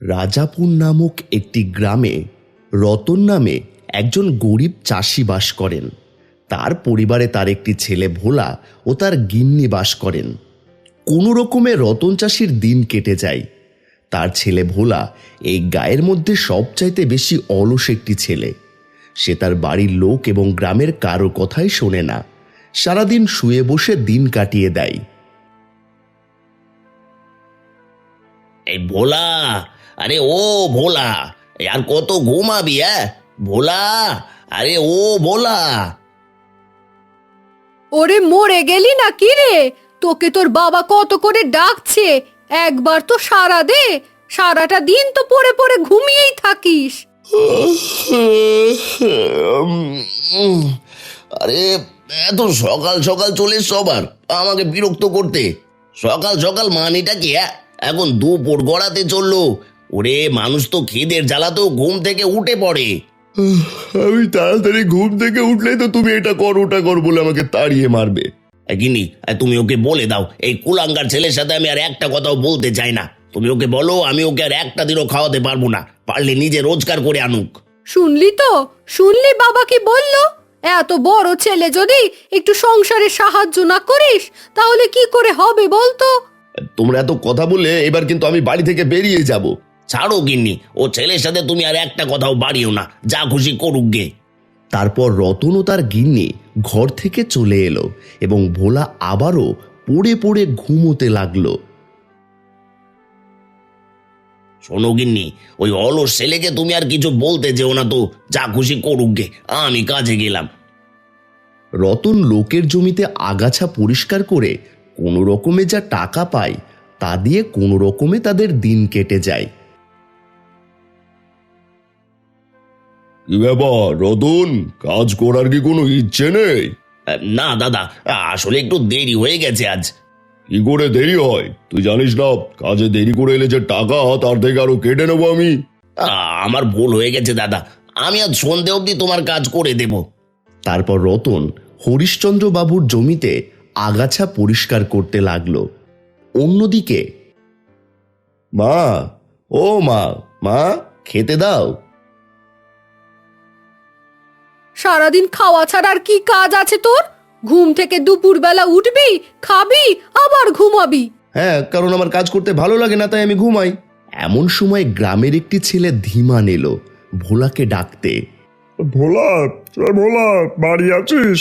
রাজাপুর নামক একটি গ্রামে রতন নামে একজন গরিব চাষি বাস করেন। তার পরিবারে তার একটি ছেলে ভোলা ও তার গিন্নি বাস করেন। কোনো রকমে রতন চাষির দিন কেটে যায়। তার ছেলে ভোলা এই গায়ের মধ্যে সবচাইতে বেশি অলস একটি ছেলে। সে তার বাড়ির লোক এবং গ্রামের কারো কথাই শোনে না। সারাদিন শুয়ে বসে দিন কাটিয়ে দেয়। এই ভোলা, আরে ও ভোলা, আর কত ঘুমাবি? ভোলা, আরে ও ভোলা। ওরে মরে গেলি না কি রে? তোকে তোর বাবা কত করে ডাকছে, একবার তো সাড়া দে। সারাটা দিন তো পড়ে পড়ে ঘুমিয়েই থাকিস। আরে এত সকাল সকাল চলে সবার আমাকে বিরক্ত করতে। সকাল সকাল মানিটা কি? এখন দুপুর গড়াতে চললো। ওরে মানুষ তো খিদের জ্বালাতেও ঘুম থেকে উঠে পড়ে। আমি তাড়াতাড়ি ঘুম থেকে উঠলেই তো তুমি এটা কর ওটা কর বলে আমাকে তাড়িয়ে মারবে। গিনি, তুমি ওকে বলে দাও এই কুলাঙ্গার ছেলের সাথে আমি আর একটা কথাও বলতে চাই না। তুমি ওকে বলো আমি ওকে আর একটা দিনও খাওয়াতে পারবো না, পারলে নিজে রোজগার করে আনুক। শুনলি তো, শুনলি বাবা কি বললো? এত বড় ছেলে যদি একটু সংসারে সাহায্য না করিস তাহলে কি করে হবে বলতো? তোমরা এত কথা বললে এবার কিন্তু আমি বাড়ি থেকে বেরিয়ে যাব। ছাড়ো গিন্নি, ও ছেলের সাথে তুমি আর একটা কথাও বাড়িও না, যা খুশি করুক গে। তারপর রতন ও তার গিন্নি ঘর থেকে চলে এলো এবং ভোলা আবারও পড়ে পড়ে ঘুমোতে লাগলো। শোনো গিন্নি, ওই অলস ছেলেকে তুমি আর কিছু বলতে যেও না তো, যা খুশি করুক গে, আমি কাজে গেলাম। রতন লোকের জমিতে আগাছা পরিষ্কার করে কোনো রকমে যা টাকা পায় তা দিয়ে কোনো রকমে তাদের দিন কেটে যায়। কি ব্যাপার রতন, কাজ করার কি কোনো ইচ্ছে নেই? না দাদা, আসলে একটু দেরি হয়ে গেছে আজ। কি করে দেরি হয়? তুই জানিস না কাজে দেরি করে এলে যে টাকা তার থেকে আরো কেটে নেবো আমি। আমার ভুল হয়ে গেছে দাদা, আমি আজ সন্ধে অবধি তোমার কাজ করে দেব। তারপর রতন হরিশ্চন্দ্র বাবুর জমিতে আগাছা পরিষ্কার করতে লাগলো। অন্যদিকে মা, ও মা, মা খেতে দাও। সারাদিন খাওয়া ছাড়া আর কি কাজ আছে তোর? ঘুম থেকে দুপুরবেলা উঠবি, খাবি, আবার ঘুমাবি। হ্যাঁ, কারণ আমার কাজ করতে ভালো লাগে না তাই আমি ঘুমাই। এমন সময় গ্রামের একটি ছেলে ধীমান এলো ভোলাকে ডাকতে। ভোলা, ভোলা বাড়ি আছিস?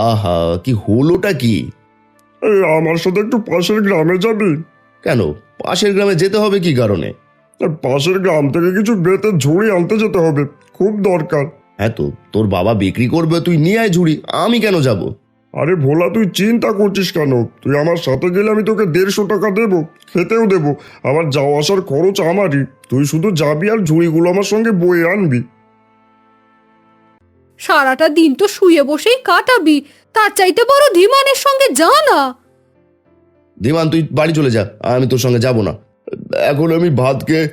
আহা, কি হলোটা কি? এই আমার সাথে একটু পাশের গ্রামে যাবি? কেন, পাশের গ্রামে যেতে হবে কি কারণে? পাশের গ্রাম থেকে কিছু বেতের ঝুড়ি আনতে যেতে হবে, খুব দরকার। হ্যাঁ তো তোর বাবা বিক্রি করবে, তুই নিয়ে আয় ঝুড়ি, আমি কেন যাব? আরে ভোলা, তুই চিন্তা করছিস কেন? তুই আমার সাথে গেলে আমি তোকে 150 টাকা দেবো, খেতেও দেবো, আবার যাওয়া আসার খরচ আমারই। তুই শুধু যাবি আর ঝুড়িগুলো আমার সঙ্গে বয়ে আনবি। সারাটা দিন তো শুয়ে বসেই কাটাবি, তার চাইতে বড় ধীমানের সঙ্গে যা না। ধীমান, তুই বাড়ি চলে যা, আমি তোর সঙ্গে যাব না। এখন আমি ভাত খেয়ে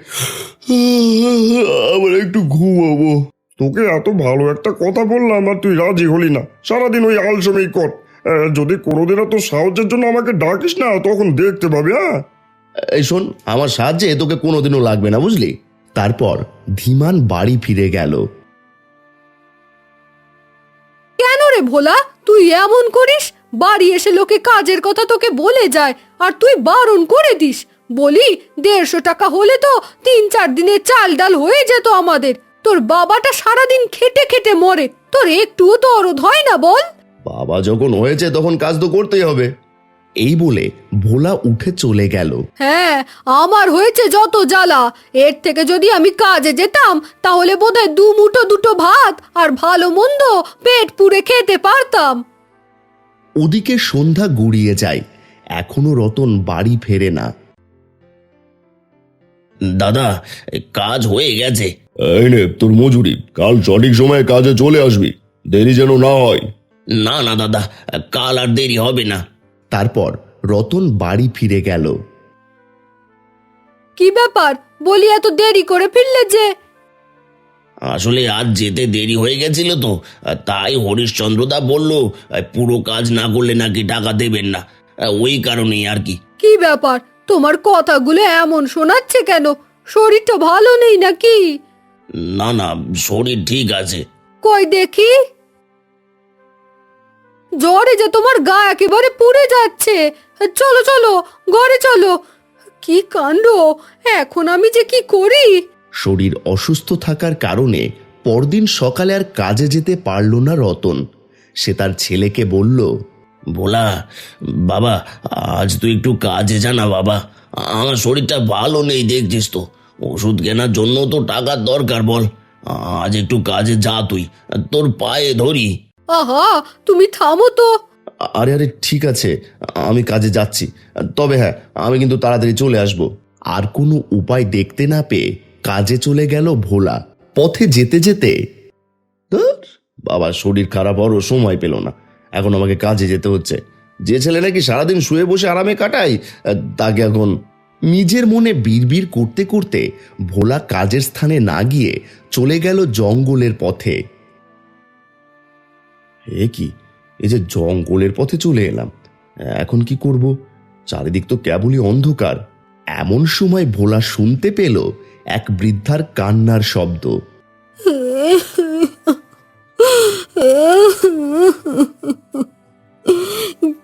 আবার একটু ঘুমাবো। তোকে এত ভালো একটা কথা বললাম আর তুই রাজি হলি না, সারাদিন ওই আলসেমি কর। যদি কোনোদিনও তোর সাহায্যের জন্য আমাকে ডাকিস না, তখন দেখতে পাবি। হ্যাঁ, এই শোন, আমার সাহায্যে তোকে কোনোদিনও লাগবে না, বুঝলি? তারপর ধীমান বাড়ি ফিরে গেল। কেন রে ভোলা, তুই এমন করিস? বাড়ি এসে লোকে কাজের কথা তোকে বলে যায় আর তুই বারণ করে দিস। বলি 150 টাকা হলে তো 3-4 দিনে চাল ডাল হয়ে যেত আমাদের। তোর বাবাটা সারাদিন খেটে খেটে মরে, তোর একটুও দরদ হয় না বল? বাবা যখন হয়েছে তখন কাজ তো করতেই হবে। এই বলে ভোলা উঠে চলে গেল। হ্যাঁ, আমার হয়েছে যত জ্বালা। এর থেকে যদি আমি কাজে যেতাম তাহলে বোধহয় 2 মুঠো 2টো ভাত আর ভালো মন্দ পেট পুড়ে খেতে পারতাম। ওদিকে সন্ধ্যা গড়িয়ে যায়, এখনো রতন বাড়ি ফেরে না। দাদা, কাজ হয়ে গেছে। এই নে তোর মজুরি, কাল সঠিক সময়ে কাজে চলে আসবি, দেরি যেন না হয়। না না দাদা, কাল আর দেরি হবে না। তারপর রতন বাড়ি ফিরে গেল। কি ব্যাপার বলি, এত দেরি করে ফিরলে যে? আসলে আজ যেতে দেরি হয়ে গেছিল তো, তাই হরিশ্চন্দ্রদা বলল পুরো কাজ না করলে নাকি টাকা দেবেন না, ওই কারণেই আর কি। কি ব্যাপার, তোমার কথাগুলো এমন শোনাচ্ছে কেন? শরীরটা ভালো নেই নাকি? না না, শরীর ঠিক আছে। কই দেখি। জ্বরে যে তোমার গা একেবারে পুড়ে যাচ্ছে। চলো চলো, ঘরে চলো। কি কাণ্ড! এখন আমি যে কি করি? শরীর অসুস্থ থাকার কারণে পরদিন সকালে আর কাজে যেতে পারল না রতন। সে তার ছেলেকে বলল, ভোলা, বাবা, আজ তুই একটু কাজে যা না বাবা। আমার শরীরটা ভালো নেই, দেখছিস তো। ওষুধ কেনার জন্য তো টাকার দরকার, বল। আজ একটু কাজে যা তুই, তোর পায়ে ধরি। আহা, তুমি থামো তো। আরে আরে ঠিক আছে, আমি কাজে যাচ্ছি। তবে হ্যাঁ, আমি কিন্তু তাড়াতাড়ি চলে আসব। আর কোনো উপায় দেখতে না পেয়ে কাজে চলে গেল ভোলা। পথে যেতে যেতে, ধুর, বাবার শরীর খারাপ হওয়ারও সময় পেল না, এখন আমাকে কাজে যেতে হচ্ছে। যে ছেলে নাকি সারাদিন শুয়ে বসে আরামে কাটায়, তাকে এখন। নিজের মনে বিড়বিড় করতে করতে ভোলা কাজের স্থানে না গিয়ে চলে গেল জঙ্গলের পথে। এ কি, এই যে জঙ্গলের পথে চলে এলাম, এখন কি করব? চারিদিক তো কেবলই অন্ধকার। এমন সময় ভোলা শুনতে পেল এক বৃদ্ধার কান্নার শব্দ।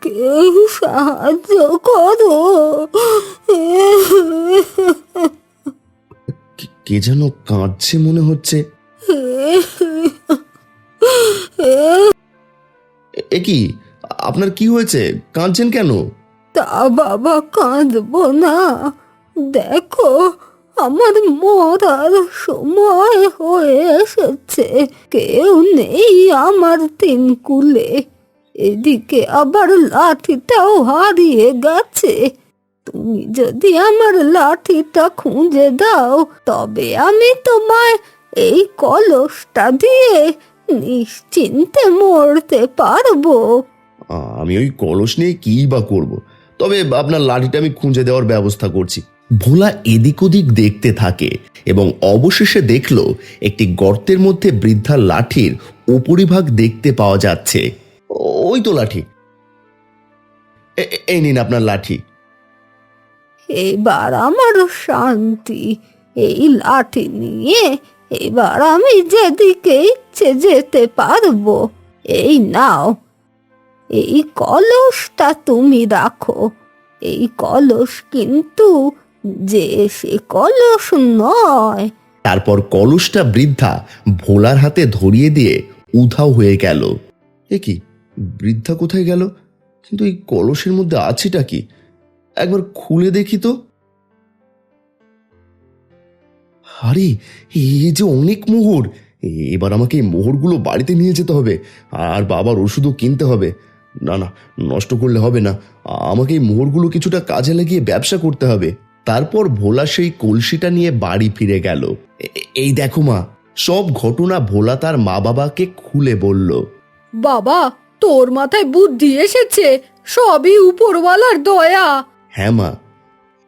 কেউ সাহায্য করো। কে যেন কাঁদছে মনে হচ্ছে। এ কি, আপনার কি হয়েছে? কাঁদছেন কেন? তা বাবা, কাঁদবো না? দেখো, আমার মরার সময় হয়ে এসেছে। কেউ নেই আমার তিন কুলে। এদিকে আবার লাঠিটাও হারিয়ে গেছে। তুমি যদি আমার লাঠিটা খুঁজে দাও, তবে আমি তোমায় এই কলসটা দিয়ে নিশ্চিন্তে মরতে পারবো। আমি ওই কলস নিয়ে কি বা করব, তবে আপনার লাঠিটা আমি খুঁজে দেওয়ার ব্যবস্থা করছি। ভোলা এদিক ওদিক দেখতে থাকে এবং অবশেষে দেখল একটি গর্তের মধ্যে বৃদ্ধার লাঠির উপরিভাগ দেখতে পাওয়া যাচ্ছে। ওই তো লাঠি, এই নিন আপনার লাঠি। এবার আমার শান্তি। এই লাঠি নিয়ে এবার আমি যেদিকে ইচ্ছে যেতে পারবো। এই নাও, এই কলসটা তুমি রাখো। এই কলস কিন্তু যে সে কলস নয়। তারপর কলসটা বৃদ্ধা ভোলার হাতে ধরিয়ে দিয়ে উধাও হয়ে গেল। এ কি, বৃদ্ধা কোথায় গেল? কিন্তু এই কলসের মধ্যে আছেটা কি? একবার খুলে দেখি তো। আরে, এই যে অনেক মোহর! এবার আমাকে এই মোহরগুলো বাড়িতে নিয়ে যেতে হবে, আর বাবার ওষুধও কিনতে হবে। না না, নষ্ট করলে হবে না, আমাকে এই মোহরগুলো কিছুটা কাজে লাগিয়ে ব্যবসা করতে হবে। তারপর ভোলা সেই কলসিটা নিয়ে বাড়ি ফিরে গেল। এই দেখো মা, সব ঘটনা ভোলা তার মা বাবাকে খুলে বলল। বাবা, তোর মাথায় বুদ্ধি এসেছে। সবই উপরওয়ালার দয়া। হ্যাঁ মা,